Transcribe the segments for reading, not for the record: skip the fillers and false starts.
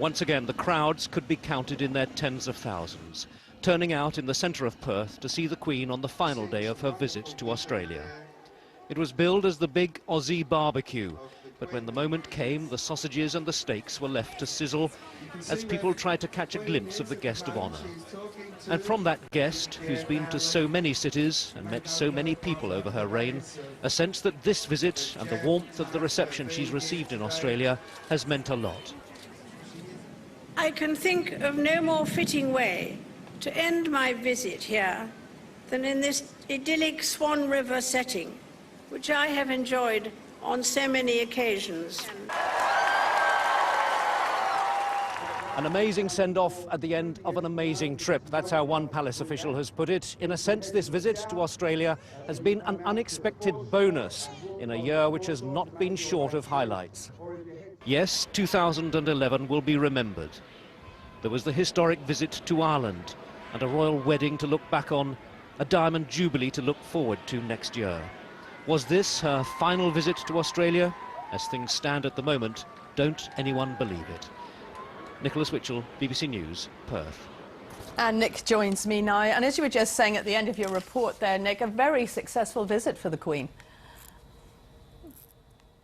Once again, the crowds could be counted in their tens of thousands, turning out in the centre of Perth to see the Queen on the final day of her visit to Australia. It was billed as the big Aussie barbecue, but when the moment came, the sausages and the steaks were left to sizzle as people tried to catch a glimpse of the guest of honour. And from that guest, who's been to so many cities and met so many people over her reign, a sense that this visit and the warmth of the reception she's received in Australia has meant a lot. I can think of no more fitting way to end my visit here than in this idyllic Swan River setting, which I have enjoyed on so many occasions. An amazing send-off at the end of an amazing trip. That's how one palace official has put it. In a sense, this visit to Australia has been an unexpected bonus in a year which has not been short of highlights. Yes, 2011 will be remembered. There was the historic visit to Ireland and a royal wedding to look back on, a diamond jubilee to look forward to next year. Was this her final visit to Australia? As things stand at the moment, don't anyone believe it. Nicholas Witchell, BBC News, Perth. And Nick joins me now. And as you were just saying at the end of your report there, Nick, a very successful visit for the Queen.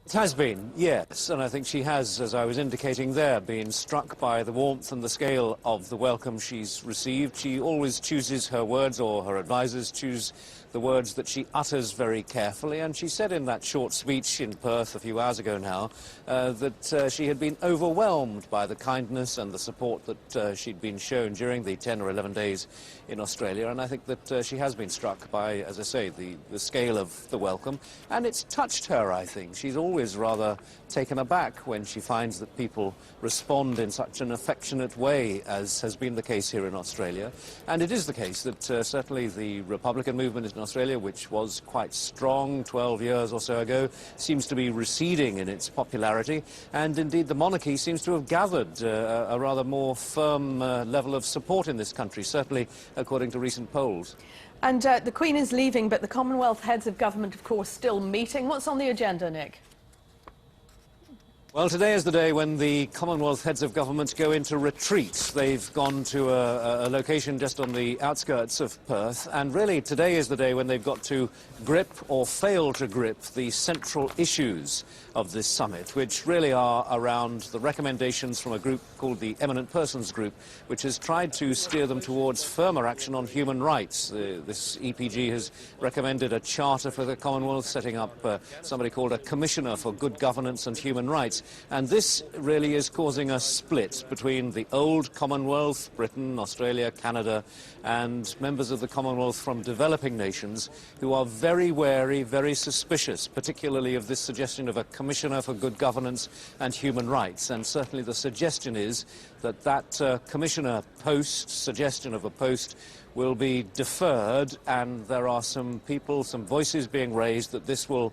It has been, yes, and I think she has, as I was indicating there, been struck by the warmth and the scale of the welcome she's received. She always chooses her words, or her advisers choose the words that she utters very carefully, and she said in that short speech in Perth a few hours ago now that she had been overwhelmed by the kindness and the support that she'd been shown during the 10 or 11 days in Australia, and I think that she has been struck by, as I say, the scale of the welcome, and it's touched her, I think. She's always rather taken aback when she finds that people respond in such an affectionate way, as has been the case here in Australia. And it is the case that certainly the Republican movement in Australia, which was quite strong 12 years or so ago, seems to be receding in its popularity, and indeed the monarchy seems to have gathered a rather more firm level of support in this country, certainly according to recent polls. And the Queen is leaving, but the Commonwealth heads of government, of course, still meeting. What's on the agenda, Nick? Well, today is the day when the Commonwealth heads of government go into retreat. They've gone to a location just on the outskirts of Perth, and really today is the day when they've got to grip or fail to grip the central issues of this summit, which really are around the recommendations from a group called the Eminent Persons Group, which has tried to steer them towards firmer action on human rights. This EPG has recommended a charter for the Commonwealth, setting up somebody called a Commissioner for Good Governance and Human Rights. And this really is causing a split between the old Commonwealth, Britain, Australia, Canada, and members of the Commonwealth from developing nations who are very wary, very suspicious, particularly of this suggestion of a Commissioner for Good Governance and Human Rights. And certainly the suggestion is that that Commissioner post, suggestion of a post, will be deferred, and there are some people, some voices being raised that this will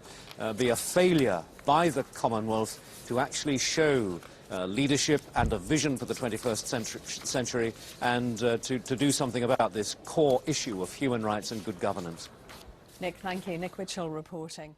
be a failure by the Commonwealth to actually show leadership and a vision for the 21st century and to do something about this core issue of human rights and good governance. Nick, thank you. Nick Witchell reporting.